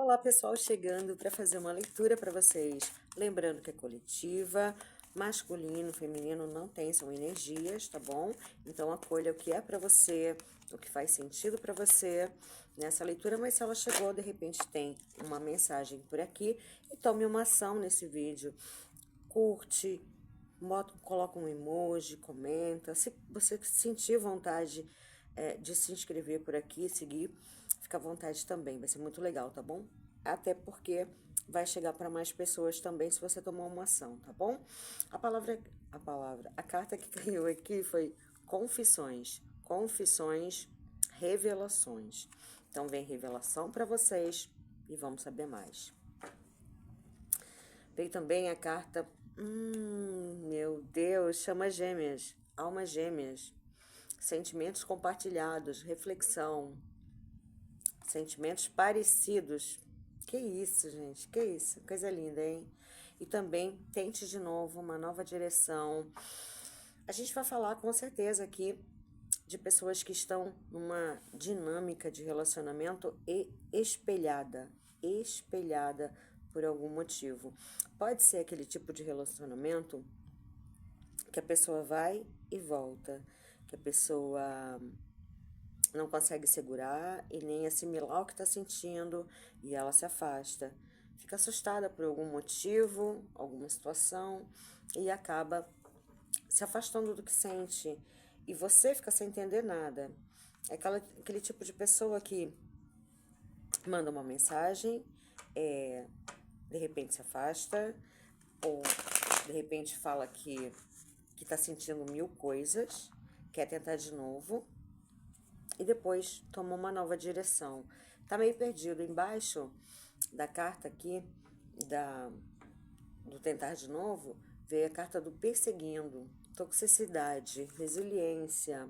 Olá, pessoal, chegando para fazer uma leitura para vocês. Lembrando que é coletiva, masculino, feminino não tem, são energias, tá bom? Então acolha o que é para você, o que faz sentido para você nessa leitura, mas se ela chegou, de repente tem uma mensagem por aqui e tome uma ação nesse vídeo. Curte, coloca um emoji, comenta. Se você sentir vontade de se inscrever por aqui, seguir, fica à vontade também, vai ser muito legal, tá bom? Até porque vai chegar para mais pessoas também se você tomar uma ação, tá bom? A carta que caiu aqui foi confissões, confissões, revelações. Então vem revelação para vocês e vamos saber mais. Veio também a carta, meu Deus, chama gêmeas, almas gêmeas, sentimentos compartilhados, reflexão, sentimentos parecidos. Que isso, gente, que isso, coisa linda, hein? E também tente de novo uma nova direção. A gente vai falar com certeza aqui de pessoas que estão numa dinâmica de relacionamento espelhada por algum motivo. Pode ser aquele tipo de relacionamento que a pessoa vai e volta, que a pessoa não consegue segurar e nem assimilar o que está sentindo e ela se afasta. Fica assustada por algum motivo, alguma situação e acaba se afastando do que sente. E você fica sem entender nada. É aquele tipo de pessoa que manda uma mensagem, de repente se afasta, ou de repente fala que tá sentindo mil coisas, quer tentar de novo, e depois toma uma nova direção. Tá meio perdido. Embaixo da carta aqui, do tentar de novo, veio a carta do perseguindo, toxicidade, resiliência,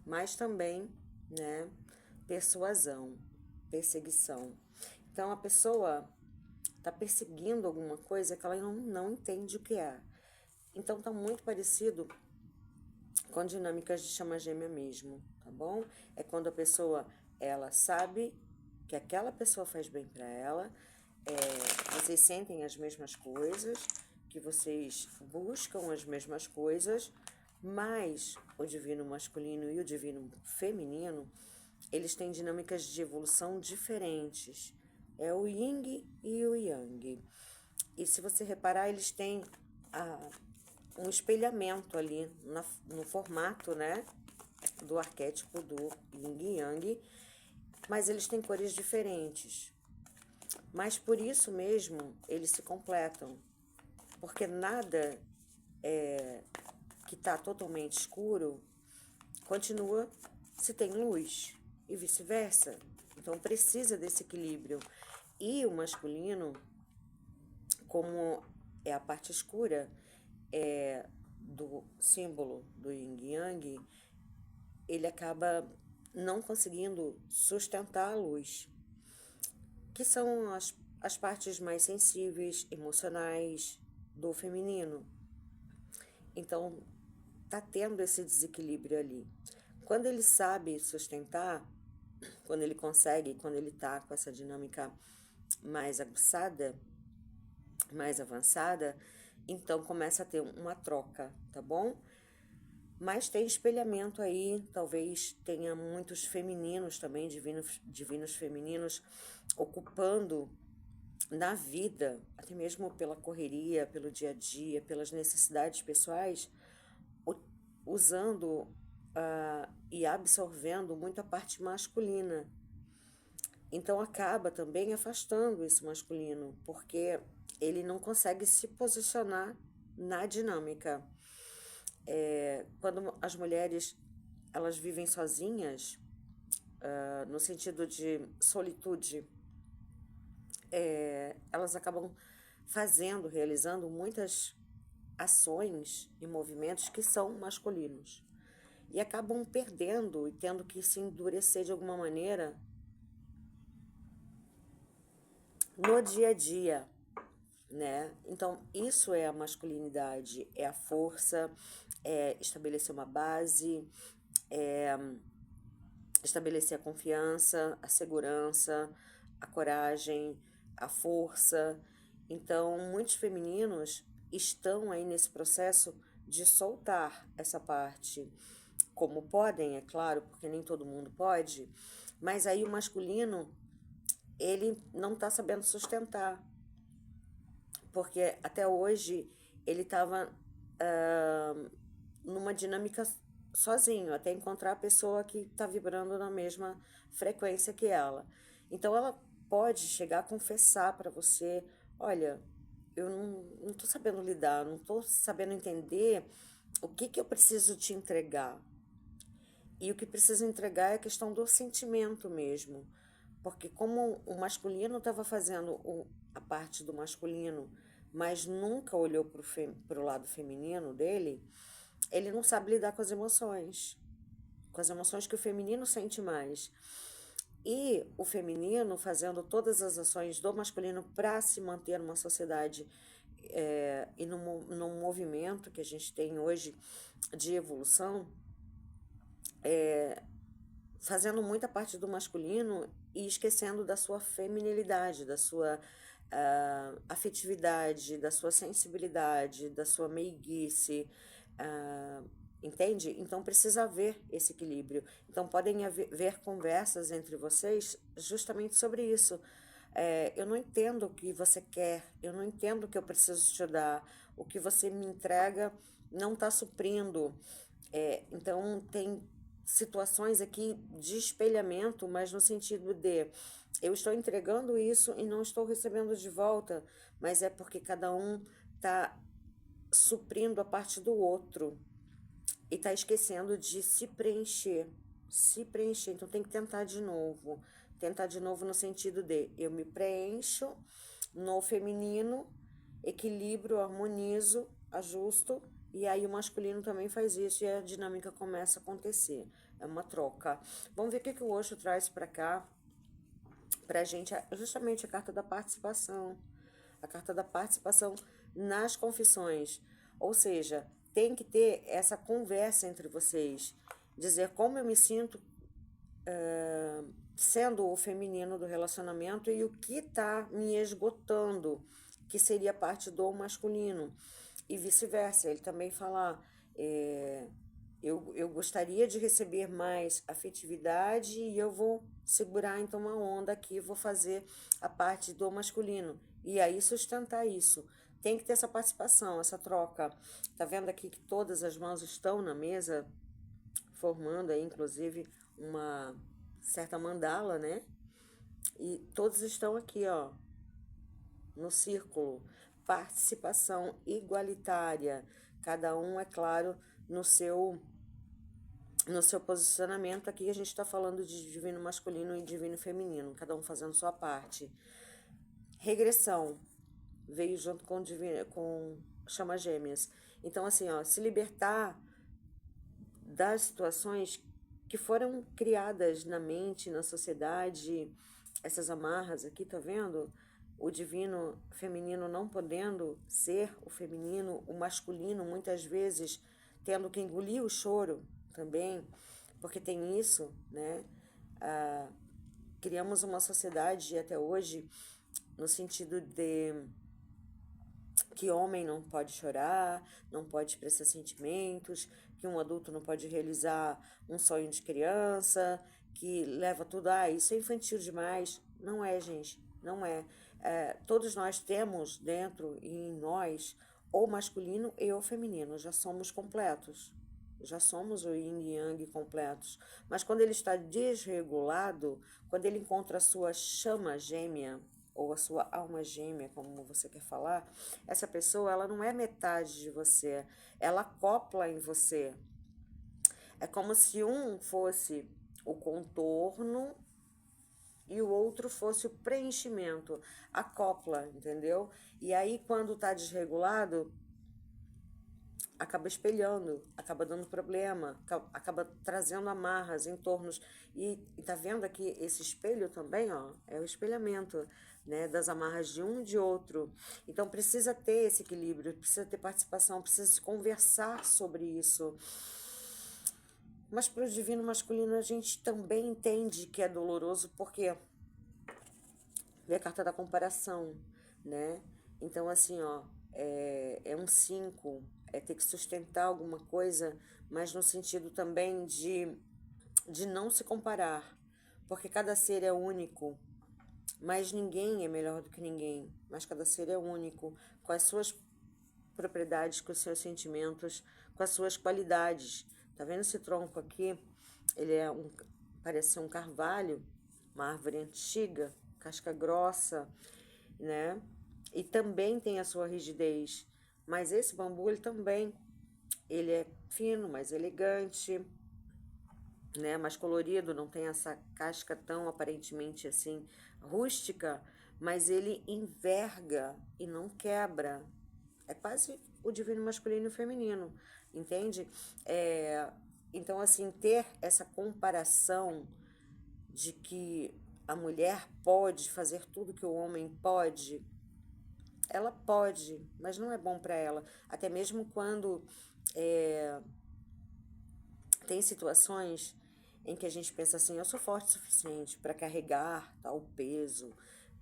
mas também, né, persuasão, perseguição. Então a pessoa tá perseguindo alguma coisa que ela não entende o que é. Então tá muito parecido com dinâmicas de chama gêmea mesmo, tá bom? É quando a pessoa, ela sabe que aquela pessoa faz bem para ela, vocês sentem as mesmas coisas, que vocês buscam as mesmas coisas, mas o divino masculino e o divino feminino, eles têm dinâmicas de evolução diferentes. É o yin e o yang. E se você reparar, eles têm um espelhamento ali no formato, né, do arquétipo do yin e yang, mas eles têm cores diferentes. Mas por isso mesmo eles se completam, porque nada que está totalmente escuro continua se tem luz e vice-versa. Então precisa desse equilíbrio. E o masculino, como é a parte escura do símbolo do yin yang, ele acaba não conseguindo sustentar a luz, que são as partes mais sensíveis, emocionais do feminino. Então, tá tendo esse desequilíbrio ali. Quando ele sabe sustentar, quando ele consegue, quando ele tá com essa dinâmica mais aguçada, mais avançada, então começa a ter uma troca, tá bom? Mas tem espelhamento aí, talvez tenha muitos femininos também, divinos femininos, ocupando na vida, até mesmo pela correria, pelo dia a dia, pelas necessidades pessoais, usando e absorvendo muito a parte masculina. Então acaba também afastando esse masculino, porque ele não consegue se posicionar na dinâmica. Quando as mulheres elas vivem sozinhas, no sentido de solitude, elas acabam realizando muitas ações e movimentos que são masculinos. E acabam perdendo e tendo que se endurecer de alguma maneira no dia a dia, né? Então, isso é a masculinidade, é a força, é estabelecer uma base, é estabelecer a confiança, a segurança, a coragem, a força. Então, muitos femininos estão aí nesse processo de soltar essa parte, como podem, é claro, porque nem todo mundo pode, mas aí o masculino, ele não está sabendo sustentar, porque até hoje ele estava numa dinâmica sozinho, até encontrar a pessoa que está vibrando na mesma frequência que ela. Então ela pode chegar a confessar para você: olha, eu não estou sabendo lidar, não estou sabendo entender o que eu preciso te entregar. E o que precisa entregar é a questão do sentimento mesmo. Porque como o masculino estava fazendo a parte do masculino, mas nunca olhou para o lado feminino dele, ele não sabe lidar com as emoções que o feminino sente mais. E o feminino fazendo todas as ações do masculino para se manter numa sociedade e num movimento que a gente tem hoje de evolução, fazendo muita parte do masculino e esquecendo da sua feminilidade, da sua afetividade, da sua sensibilidade, da sua meiguice, entende? Então precisa haver esse equilíbrio. Então podem haver conversas entre vocês justamente sobre isso. Eu não entendo o que você quer, eu não entendo o que eu preciso te dar, o que você me entrega não está suprindo. Então tem situações aqui de espelhamento, mas no sentido de eu estou entregando isso e não estou recebendo de volta, mas é porque cada um está suprindo a parte do outro e está esquecendo de se preencher. Se preencher, então tem que tentar de novo. Tentar de novo no sentido de eu me preencho no feminino, equilibro, harmonizo, ajusto, e aí o masculino também faz isso e a dinâmica começa a acontecer. É uma troca. Vamos ver o que o Osho traz para cá, para a gente, justamente a carta da participação. A carta da participação nas confissões. Ou seja, tem que ter essa conversa entre vocês. Dizer como eu me sinto sendo o feminino do relacionamento e o que está me esgotando, que seria parte do masculino. E vice-versa, ele também fala, eu gostaria de receber mais afetividade e eu vou segurar então uma onda aqui, vou fazer a parte do masculino. E aí sustentar isso. Tem que ter essa participação, essa troca. Tá vendo aqui que todas as mãos estão na mesa, formando aí, inclusive, uma certa mandala, né? E todos estão aqui, ó, no círculo. Participação igualitária. Cada um, é claro, no seu posicionamento. Aqui a gente está falando de divino masculino e divino feminino, cada um fazendo sua parte. Regressão veio junto com chama gêmeas. Então, assim, ó, se libertar das situações que foram criadas na mente, na sociedade, essas amarras aqui, tá vendo? O divino feminino não podendo ser o feminino, o masculino muitas vezes tendo que engolir o choro também, porque tem isso, né? Criamos uma sociedade até hoje no sentido de que homem não pode chorar, não pode expressar sentimentos, que um adulto não pode realizar um sonho de criança, que leva tudo, isso é infantil demais. Não é, gente, não é. Todos nós temos dentro e em nós o masculino e o feminino, já somos completos. Já somos o yin e yang completos. Mas quando ele está desregulado, quando ele encontra a sua chama gêmea, ou a sua alma gêmea, como você quer falar, essa pessoa, ela não é metade de você, ela acopla em você. É como se um fosse o contorno e o outro fosse o preenchimento, acopla, entendeu? E aí, quando tá desregulado, acaba espelhando, acaba dando problema, acaba trazendo amarras, entornos. E tá vendo aqui esse espelho também, ó, é o espelhamento, né, das amarras de um e de outro. Então precisa ter esse equilíbrio, precisa ter participação, precisa se conversar sobre isso. Mas para o divino masculino a gente também entende que é doloroso, porque Veio a carta da comparação, né? Então, assim, ó, é um 5, é ter que sustentar alguma coisa, mas no sentido também de não se comparar, porque cada ser é único, mas ninguém é melhor do que ninguém, mas cada ser é único, com as suas propriedades, com os seus sentimentos, com as suas qualidades. Tá vendo esse tronco aqui? Ele parece ser um carvalho, uma árvore antiga, casca grossa, né? E também tem a sua rigidez. Mas esse bambu, ele é fino, mais elegante, né? Mais colorido, não tem essa casca tão aparentemente assim rústica, mas ele enverga e não quebra. É quase o divino masculino e feminino, entende? Então, assim, ter essa comparação de que a mulher pode fazer tudo que o homem pode, ela pode, mas não é bom para ela. Até mesmo quando é, tem situações em que a gente pensa assim, eu sou forte o suficiente para carregar tal peso,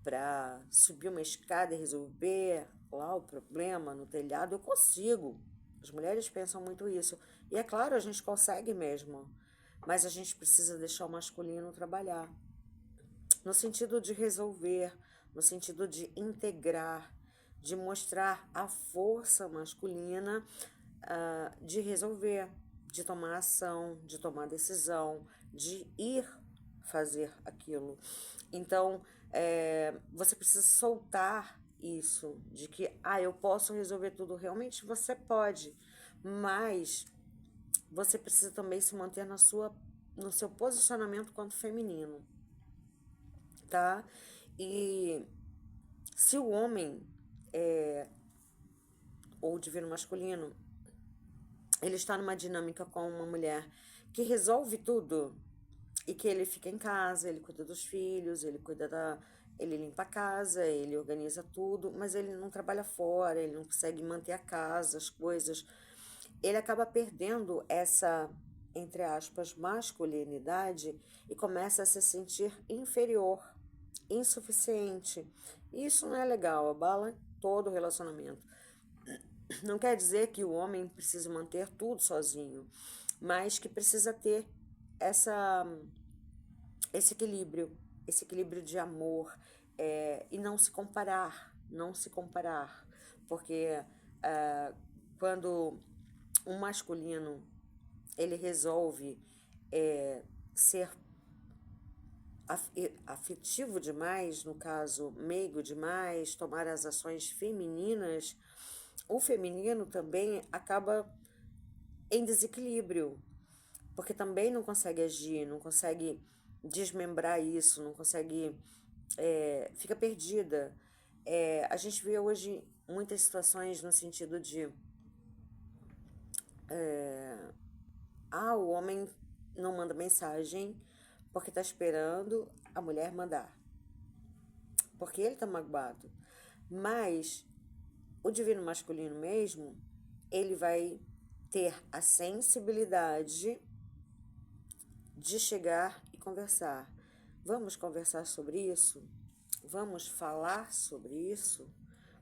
para subir uma escada e resolver lá o problema no telhado, eu consigo. As mulheres pensam muito isso. E é claro, a gente consegue mesmo, mas a gente precisa deixar o masculino trabalhar. No sentido de resolver, no sentido de integrar, de mostrar a força masculina de resolver, de tomar ação, de tomar decisão, de ir fazer aquilo. Então, você precisa soltar isso, de que, eu posso resolver tudo. Realmente você pode, mas você precisa também se manter no seu posicionamento quanto feminino, tá? E se o homem ou o divino masculino, ele está numa dinâmica com uma mulher que resolve tudo e que ele fica em casa, ele cuida dos filhos, ele limpa a casa, ele organiza tudo, mas ele não trabalha fora, ele não consegue manter a casa, as coisas. Ele acaba perdendo essa, entre aspas, masculinidade e começa a se sentir inferior, insuficiente. Isso não é legal, abala todo o relacionamento. Não quer dizer que o homem precisa manter tudo sozinho, mas que precisa ter essa, esse equilíbrio de amor, e não se comparar, porque quando um masculino ele resolve ser afetivo demais, no caso, meigo demais, tomar as ações femininas, o feminino também acaba em desequilíbrio, porque também não consegue agir, não consegue desmembrar isso, não consegue, fica perdida. A gente vê hoje muitas situações no sentido de o homem não manda mensagem porque tá esperando a mulher mandar, porque ele tá magoado. Mas o divino masculino mesmo, ele vai ter a sensibilidade de chegar e conversar. Vamos conversar sobre isso? Vamos falar sobre isso?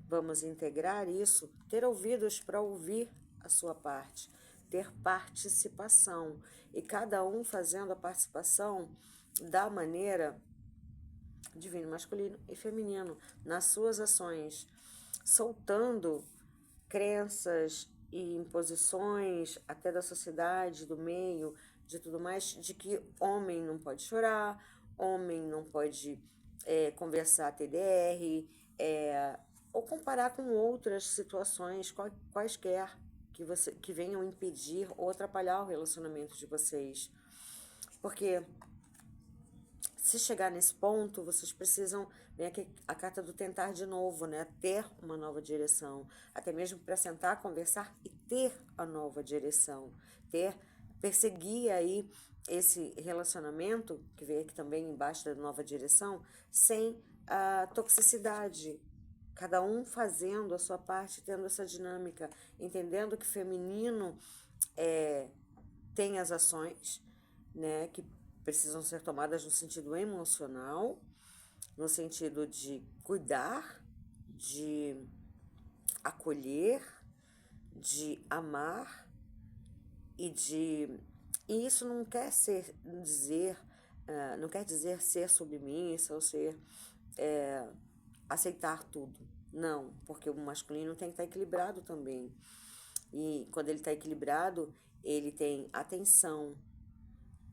Vamos integrar isso? Ter ouvidos para ouvir a sua parte, ter participação, e cada um fazendo a participação da maneira divino masculino e feminino nas suas ações, soltando crenças e imposições até da sociedade, do meio, de tudo mais, de que homem não pode chorar, homem não pode conversar TDR, ou comparar com outras situações quaisquer que venham impedir ou atrapalhar o relacionamento de vocês. Porque se chegar nesse ponto, vocês precisam, vem aqui a carta do tentar de novo, né? Ter uma nova direção, até mesmo para sentar, conversar e ter a nova direção, perseguir aí esse relacionamento, que vem aqui também embaixo da nova direção, sem a toxicidade, cada um fazendo a sua parte, tendo essa dinâmica, entendendo que feminino tem as ações, né, que precisam ser tomadas no sentido emocional, no sentido de cuidar, de acolher, de amar e de... E isso não quer dizer, não quer dizer ser submissa ou ser aceitar tudo. Não, porque o masculino tem que estar equilibrado também. E quando ele está equilibrado, ele tem atenção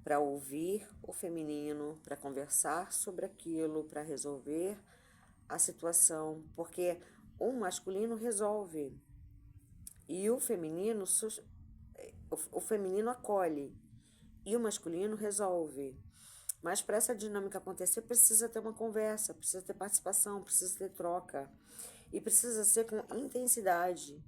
para ouvir o feminino, para conversar sobre aquilo, para resolver a situação, porque o masculino resolve e o feminino acolhe e o masculino resolve. Mas para essa dinâmica acontecer, precisa ter uma conversa, precisa ter participação, precisa ter troca. E precisa ser com intensidade.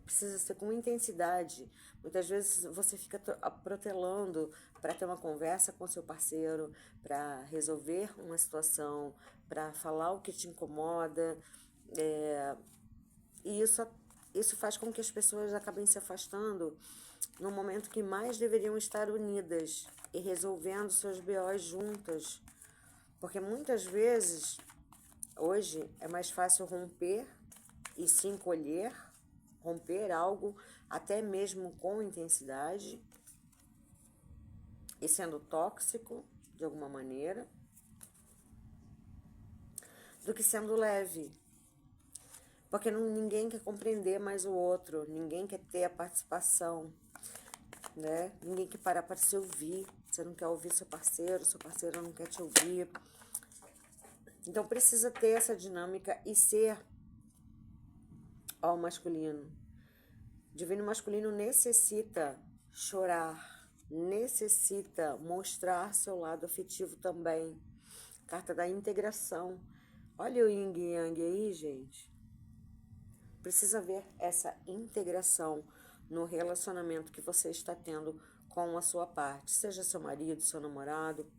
Precisa ser com intensidade. Muitas vezes você fica protelando para ter uma conversa com seu parceiro, para resolver uma situação, para falar o que te incomoda. E isso faz com que as pessoas acabem se afastando no momento que mais deveriam estar unidas e resolvendo seus BOs juntas. Porque muitas vezes, hoje, é mais fácil romper e se encolher, romper algo até mesmo com intensidade e sendo tóxico de alguma maneira, do que sendo leve. Porque ninguém quer compreender mais o outro, ninguém quer ter a participação, né? Ninguém quer parar para se ouvir. Você não quer ouvir seu parceiro não quer te ouvir. Então precisa ter essa dinâmica e ser ao masculino. Divino masculino necessita chorar, necessita mostrar seu lado afetivo também. Carta da integração. Olha o yin e yang aí, gente. Precisa ver essa integração no relacionamento que você está tendo com a sua parte, seja seu marido, seu namorado,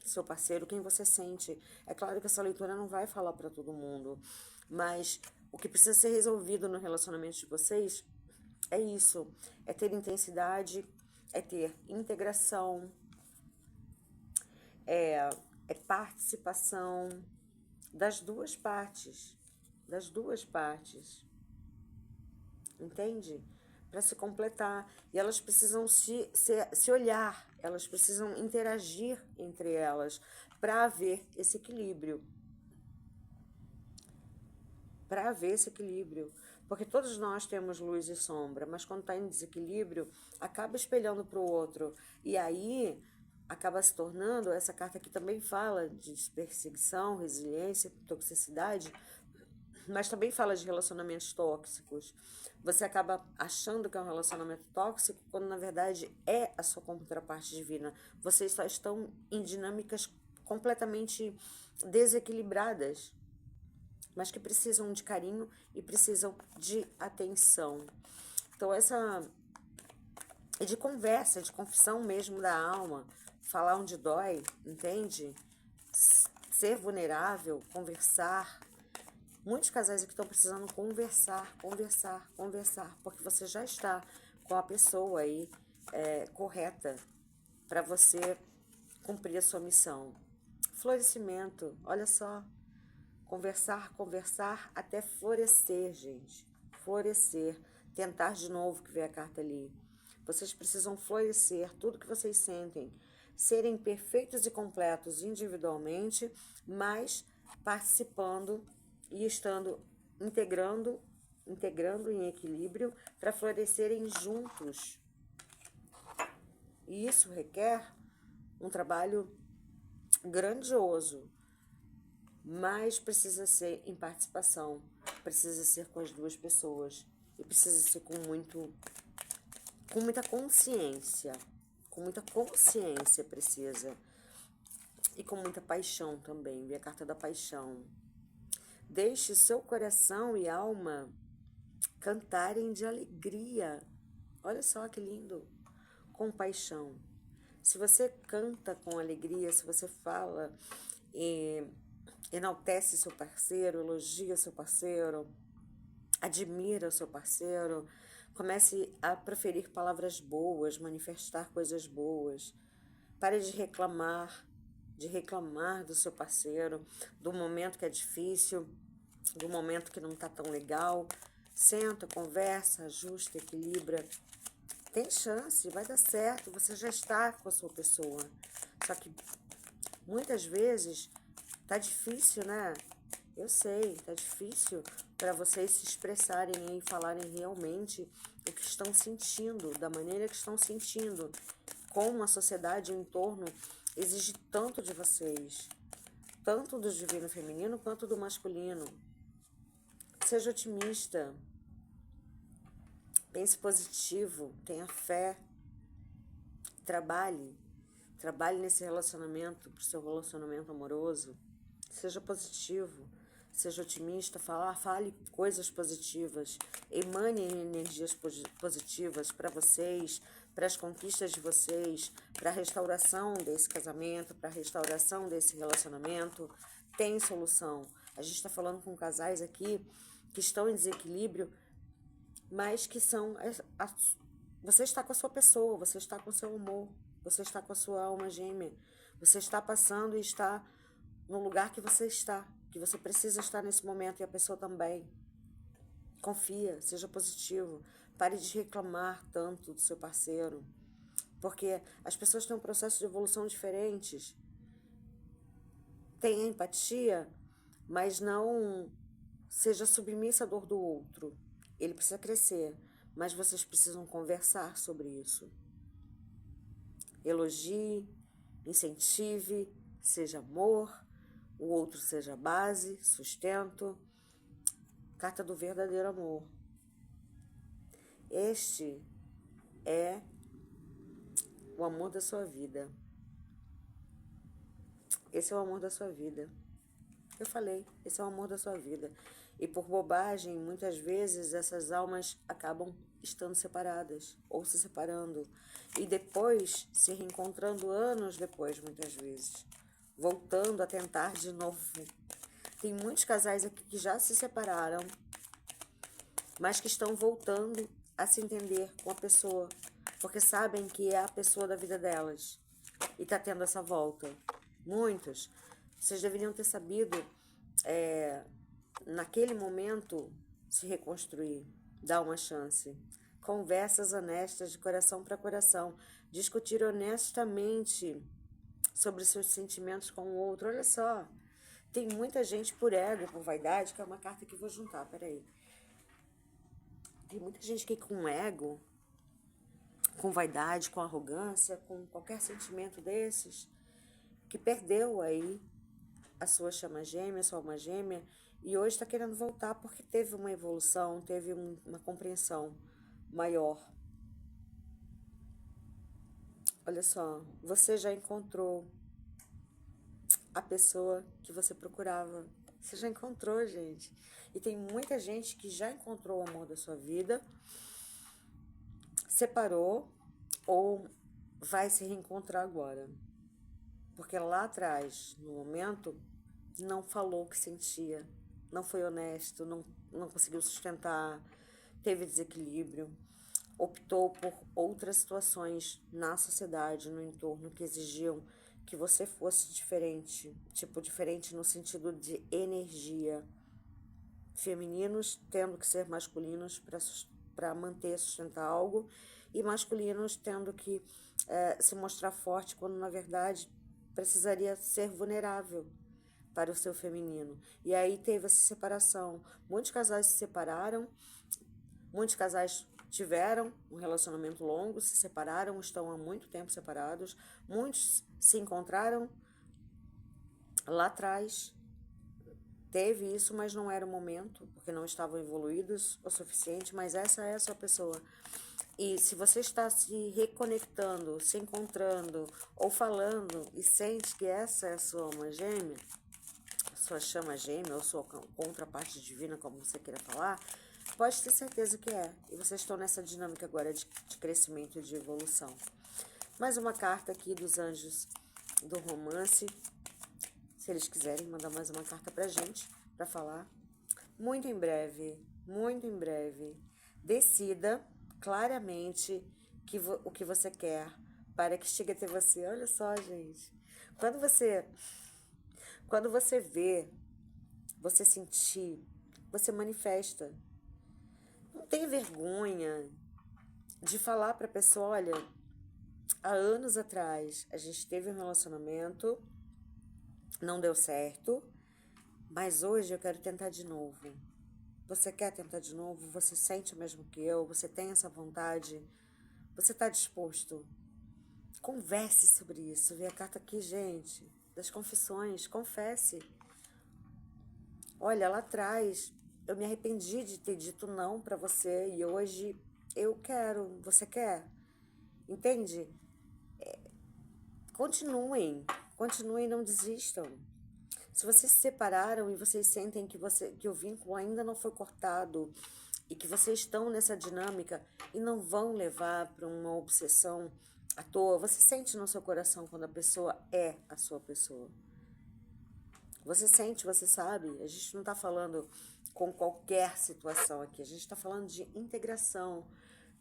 seu parceiro, quem você sente. É claro que essa leitura não vai falar para todo mundo, mas o que precisa ser resolvido no relacionamento de vocês é isso, é ter intensidade, é ter integração, é participação das duas partes, entende? Para se completar. E elas precisam se olhar, elas precisam interagir entre elas para haver esse equilíbrio. Porque todos nós temos luz e sombra, mas quando está em desequilíbrio, acaba espelhando para o outro. E aí acaba se tornando, essa carta aqui também fala de perseguição, resiliência, toxicidade, mas também fala de relacionamentos tóxicos. Você acaba achando que é um relacionamento tóxico, quando na verdade é a sua contraparte divina. Vocês só estão em dinâmicas completamente desequilibradas, mas que precisam de carinho e precisam de atenção. Então essa é de conversa, de confissão mesmo da alma, falar onde dói, entende? Ser vulnerável, conversar. Muitos casais aqui estão precisando conversar, porque você já está com a pessoa aí correta para você cumprir a sua missão. Florescimento, olha só. Conversar até florescer, gente. Florescer. Tentar de novo, que vem a carta ali. Vocês precisam florescer tudo que vocês sentem. Serem perfeitos e completos individualmente, mas participando e estando integrando em equilíbrio para florescerem juntos. E isso requer um trabalho grandioso, mas precisa ser em participação, precisa ser com as duas pessoas e precisa ser com muita consciência, precisa, e com muita paixão também, vem a carta da paixão. Deixe seu coração e alma cantarem de alegria, olha só que lindo, com paixão. Se você canta com alegria, se você fala e enaltece seu parceiro, elogia seu parceiro, admira o seu parceiro, comece a proferir palavras boas, manifestar coisas boas. Pare de reclamar, de reclamar do seu parceiro, do momento que é difícil, do momento que não tá tão legal. Senta, conversa, ajusta, equilibra. Tem chance, vai dar certo, você já está com a sua pessoa. Só que muitas vezes tá difícil, né? Eu sei, tá difícil para vocês se expressarem e falarem realmente o que estão sentindo, da maneira que estão sentindo. Como a sociedade em torno exige tanto de vocês, tanto do divino feminino quanto do masculino. Seja otimista, pense positivo, tenha fé, trabalhe nesse relacionamento, pro seu relacionamento amoroso. Seja positivo, seja otimista, fale coisas positivas, emane energias positivas para vocês, para as conquistas de vocês, para a restauração desse casamento, para a restauração desse relacionamento. Tem solução. A gente está falando com casais aqui que estão em desequilíbrio, mas que são... Você está com a sua pessoa, você está com o seu amor, você está com a sua alma gêmea, você está passando e está no lugar que você precisa estar nesse momento, e a pessoa também. Confia, seja positivo, pare de reclamar tanto do seu parceiro, porque as pessoas têm um processo de evolução diferentes. Tenha empatia, mas não seja submissa à dor do outro. Ele precisa crescer, mas vocês precisam conversar sobre isso. Elogie, incentive, seja amor, o outro seja base, sustento. Carta do verdadeiro amor. Este é o amor da sua vida. Esse é o amor da sua vida. Eu falei, esse é o amor da sua vida. E por bobagem, muitas vezes essas almas acabam estando separadas ou se separando. E depois se reencontrando anos depois, muitas vezes. Voltando a tentar de novo. Tem muitos casais aqui que já se separaram, mas que estão voltando a se entender com a pessoa, porque sabem que é a pessoa da vida delas. E tá tendo essa volta. Muitos. Vocês deveriam ter sabido, naquele momento, se reconstruir. Dar uma chance. Conversas honestas de coração para coração. Discutir honestamente sobre seus sentimentos com o outro. Olha só. Tem muita gente por ego, por vaidade, que é uma carta que eu vou juntar, peraí. Tem muita gente que com ego, com vaidade, com arrogância, com qualquer sentimento desses, que perdeu aí a sua chama gêmea, a sua alma gêmea, e hoje está querendo voltar porque teve uma evolução, teve uma compreensão maior. Olha só, você já encontrou a pessoa que você procurava. Você já encontrou, gente. E tem muita gente que já encontrou o amor da sua vida, separou ou vai se reencontrar agora. Porque lá atrás, no momento, não falou o que sentia, não foi honesto, não conseguiu sustentar, teve desequilíbrio, optou por outras situações na sociedade, no entorno, que exigiam que você fosse diferente, tipo, diferente no sentido de energia. Femininos tendo que ser masculinos para manter, sustentar algo, e masculinos tendo que se mostrar forte, quando na verdade precisaria ser vulnerável para o seu feminino. E aí teve essa separação. Muitos casais se separaram, muitos casais tiveram um relacionamento longo, se separaram, estão há muito tempo separados, muitos se encontraram lá atrás. Teve isso, mas não era o momento, porque não estavam evoluídos o suficiente, mas essa é a sua pessoa. E se você está se reconectando, se encontrando ou falando e sente que essa é a sua alma gêmea, a sua chama gêmea ou sua contraparte divina, como você queira falar, pode ter certeza que é. E vocês estão nessa dinâmica agora de crescimento e de evolução. Mais uma carta aqui dos anjos do romance. Se eles quiserem mandar mais uma carta pra gente, pra falar. Muito em breve, decida claramente o que você quer para que chegue até você. Olha só, gente. Quando você, quando você vê, você sentir, você manifesta. Não tenha vergonha de falar para a pessoa, olha, há anos atrás a gente teve um relacionamento, não deu certo, mas hoje eu quero tentar de novo. Você quer tentar de novo? Você sente o mesmo que eu? Você tem essa vontade? Você está disposto? Converse sobre isso. Vê a carta aqui, gente, das confissões. Confesse. Olha, lá atrás eu me arrependi de ter dito não para você e hoje eu quero. Você quer? Entende? Continuem, não desistam. Se vocês se separaram e vocês sentem que o vínculo ainda não foi cortado e que vocês estão nessa dinâmica e não vão levar para uma obsessão à toa, você sente no seu coração quando a pessoa é a sua pessoa. Você sente, você sabe. A gente não está falando com qualquer situação aqui. A gente está falando de integração,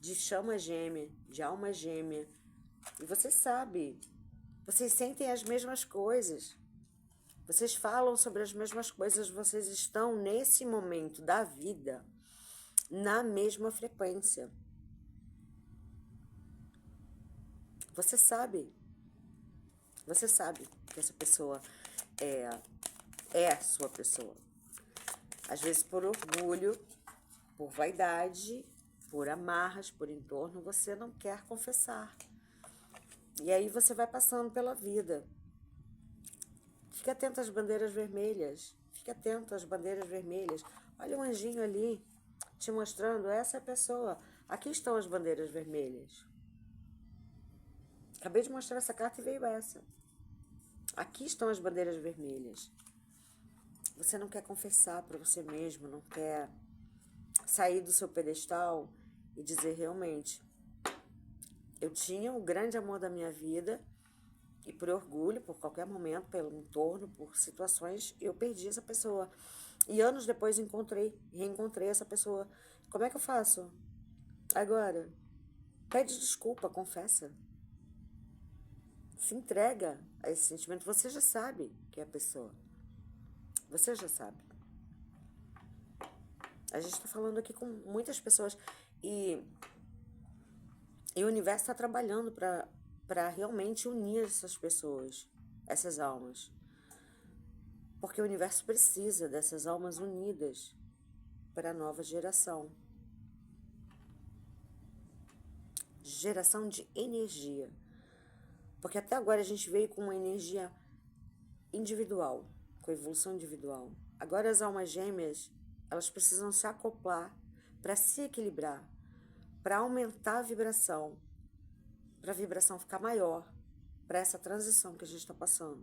de chama gêmea, de alma gêmea. E você sabe, vocês sentem as mesmas coisas. Vocês falam sobre as mesmas coisas, vocês estão nesse momento da vida na mesma frequência. Você sabe que essa pessoa é a sua pessoa. Às vezes por orgulho, por vaidade, por amarras, por entorno, você não quer confessar. E aí você vai passando pela vida. Fique atento às bandeiras vermelhas. Fique atento às bandeiras vermelhas. Olha o anjinho ali te mostrando, essa é a pessoa. Aqui estão as bandeiras vermelhas. Acabei de mostrar essa carta e veio essa. Aqui estão as bandeiras vermelhas. Você não quer confessar para você mesmo, não quer sair do seu pedestal e dizer realmente, eu tinha o grande amor da minha vida e por orgulho, por qualquer momento, pelo entorno, por situações, eu perdi essa pessoa. E anos depois reencontrei essa pessoa. Como é que eu faço? Agora, pede desculpa, confessa. Se entrega a esse sentimento. Você já sabe que é a pessoa. Você já sabe. A gente está falando aqui com muitas pessoas e o universo está trabalhando para realmente unir essas pessoas, essas almas. Porque o universo precisa dessas almas unidas para a nova geração. Geração de energia. Porque até agora a gente veio com uma energia individual, com evolução individual. Agora as almas gêmeas, elas precisam se acoplar para se equilibrar, para aumentar a vibração, para a vibração ficar maior, para essa transição que a gente está passando.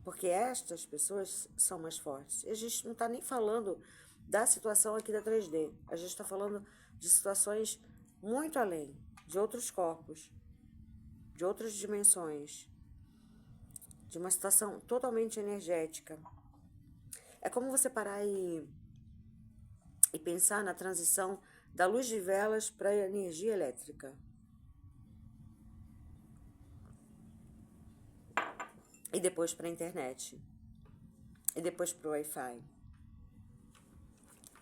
Porque estas pessoas são mais fortes. E a gente não está nem falando da situação aqui da 3D. A gente está falando de situações muito além, de outros corpos, de outras dimensões, de uma situação totalmente energética. É como você parar e pensar na transição da luz de velas para a energia elétrica. E depois para a internet. E depois para o Wi-Fi.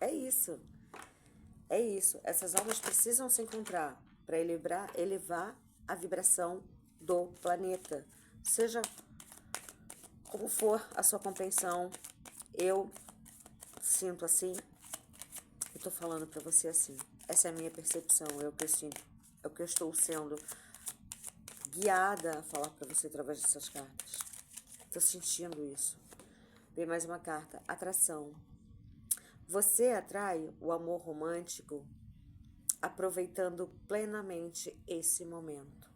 É isso. É isso. Essas almas precisam se encontrar para elevar a vibração do planeta. Seja como for a sua compreensão, eu sinto assim. Eu tô falando para você assim. Essa é a minha percepção, é o que eu sinto. É o que eu estou sendo guiada a falar para você através dessas cartas. Tô sentindo isso. Vem mais uma carta. Atração. Você atrai o amor romântico aproveitando plenamente esse momento.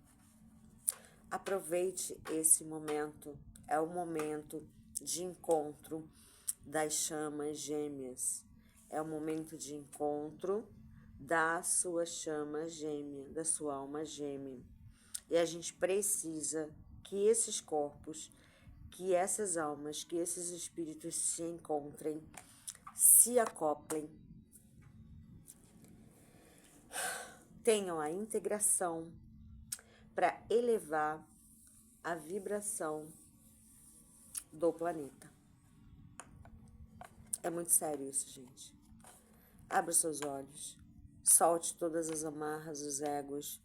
Aproveite esse momento. É o momento de encontro das chamas gêmeas. É o momento de encontro da sua chama gêmea, da sua alma gêmea. E a gente precisa que esses corpos, que essas almas, que esses espíritos se encontrem, se acoplem, tenham a integração para elevar a vibração do planeta. É muito sério isso, gente. Abra os seus olhos. Solte todas as amarras, os egos,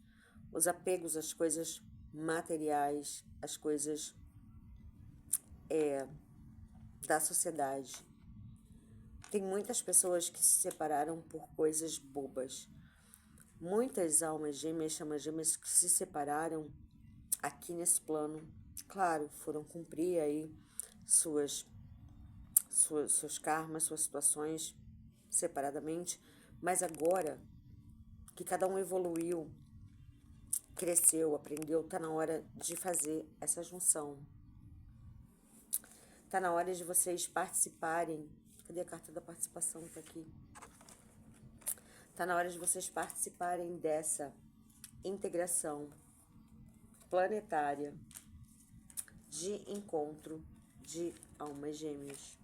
os apegos às coisas materiais, às coisas da sociedade. Tem muitas pessoas que se separaram por coisas bobas. Muitas almas gêmeas, chamas gêmeas, que se separaram aqui nesse plano. Claro, foram cumprir aí seus karmas, suas situações separadamente, mas agora que cada um evoluiu, cresceu, aprendeu, tá na hora de fazer essa junção. Tá na hora de vocês participarem. Cadê a carta da participação? Tá aqui. Tá na hora de vocês participarem dessa integração planetária de encontro de almas gêmeas.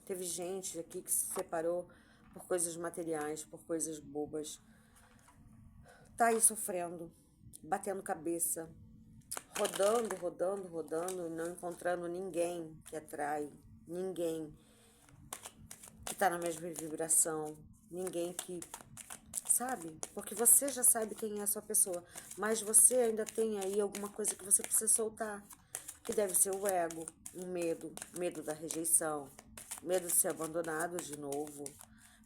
Teve gente aqui que se separou por coisas materiais, por coisas bobas. Tá aí sofrendo, batendo cabeça, rodando, não encontrando ninguém que atrai, ninguém que tá na mesma vibração, ninguém que, sabe? Porque você já sabe quem é a sua pessoa, mas você ainda tem aí alguma coisa que você precisa soltar, que deve ser o ego, um medo da rejeição, medo de ser abandonado de novo,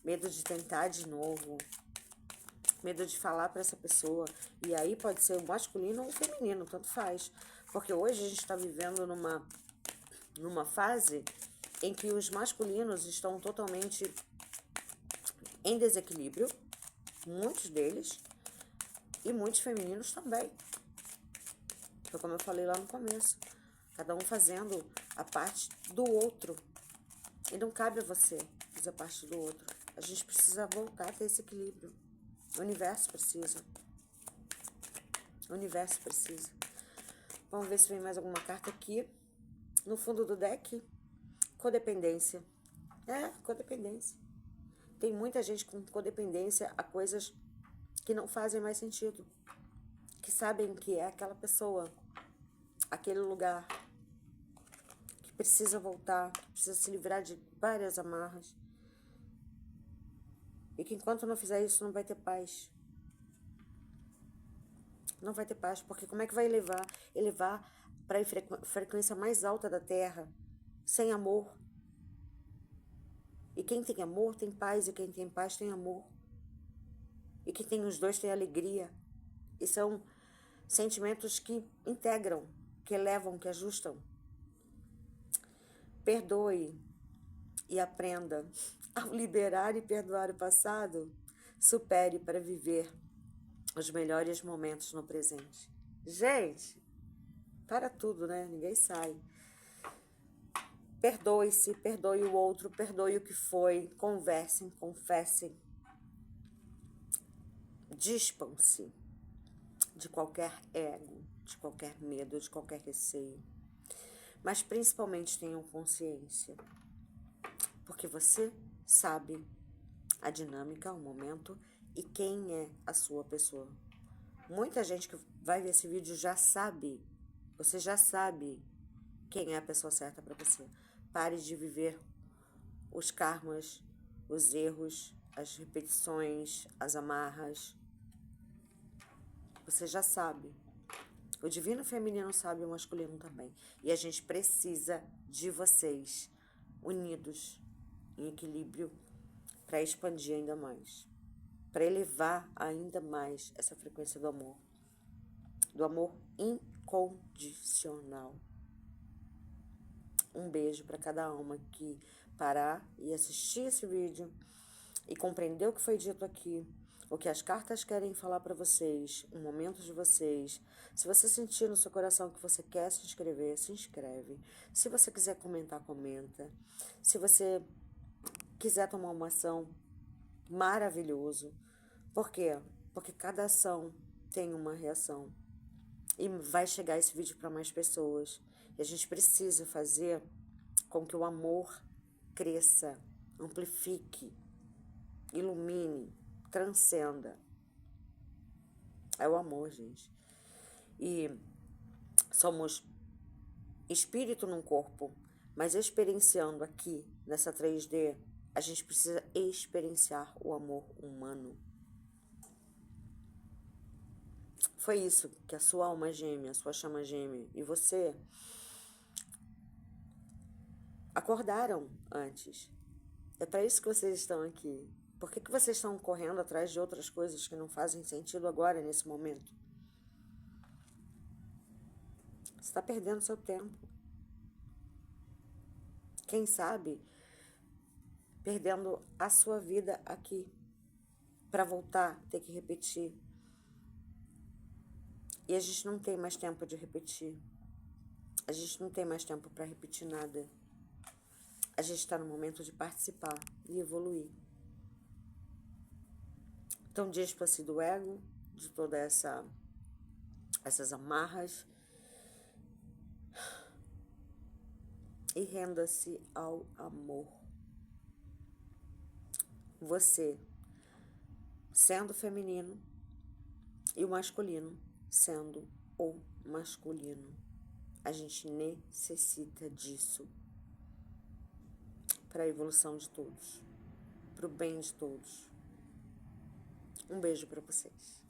medo de tentar de novo, medo de falar para essa pessoa. E aí pode ser o masculino ou o feminino, tanto faz. Porque hoje a gente está vivendo numa fase em que os masculinos estão totalmente em desequilíbrio, muitos deles, e muitos femininos também. Foi como eu falei lá no começo. Cada um fazendo a parte do outro. E não cabe a você fazer a parte do outro. A gente precisa voltar a ter esse equilíbrio. O universo precisa. O universo precisa. Vamos ver se vem mais alguma carta aqui. No fundo do deck, codependência. Codependência. Tem muita gente com codependência a coisas que não fazem mais sentido. Que sabem que é aquela pessoa, aquele lugar, que precisa voltar, que precisa se livrar de várias amarras. E que enquanto não fizer isso, não vai ter paz. Não vai ter paz, porque como é que vai elevar para a frequência mais alta da Terra, sem amor? E quem tem amor tem paz, e quem tem paz tem amor. E quem tem os dois tem alegria. E são sentimentos que integram, que elevam, que ajustam. Perdoe e aprenda. Ao liderar e perdoar o passado, supere para viver os melhores momentos no presente. Gente, para tudo, né? Ninguém sai. Perdoe-se, perdoe o outro, perdoe o que foi, conversem, confessem. Dispam-se de qualquer ego, de qualquer medo, de qualquer receio. Mas principalmente tenham consciência, porque você sabe a dinâmica, o momento e quem é a sua pessoa. Muita gente que vai ver esse vídeo já sabe, você já sabe quem é a pessoa certa para você. Pare de viver os karmas, os erros, as repetições, as amarras. Você já sabe. O divino feminino sabe, o masculino também. E a gente precisa de vocês, unidos, em equilíbrio, para expandir ainda mais. Para elevar ainda mais essa frequência do amor. Do amor incondicional. Um beijo para cada alma que parar e assistir esse vídeo e compreender o que foi dito aqui, o que as cartas querem falar para vocês, um momento de vocês. Se você sentir no seu coração que você quer se inscrever, se inscreve. Se você quiser comentar, comenta. Se você quiser tomar uma ação, maravilhoso. Por quê? Porque cada ação tem uma reação. E vai chegar esse vídeo para mais pessoas. E a gente precisa fazer com que o amor cresça, amplifique, ilumine, transcenda. É o amor, gente. e somos espírito num corpo, mas experienciando aqui, nessa 3D, a gente precisa experienciar o amor humano. Foi isso que a sua alma gêmea, a sua chama gêmea e você acordaram antes. É para isso que vocês estão aqui. Por que vocês estão correndo atrás de outras coisas que não fazem sentido agora, nesse momento? Você está perdendo seu tempo. Quem sabe, perdendo a sua vida aqui. Para voltar, ter que repetir. E a gente não tem mais tempo de repetir. A gente não tem mais tempo para repetir nada. A gente está no momento de participar e evoluir. Então, despa-se do ego, de todas essas amarras, e renda-se ao amor. Você, sendo feminino, e o masculino, sendo o masculino. A gente necessita disso para a evolução de todos, para o bem de todos. Um beijo para vocês.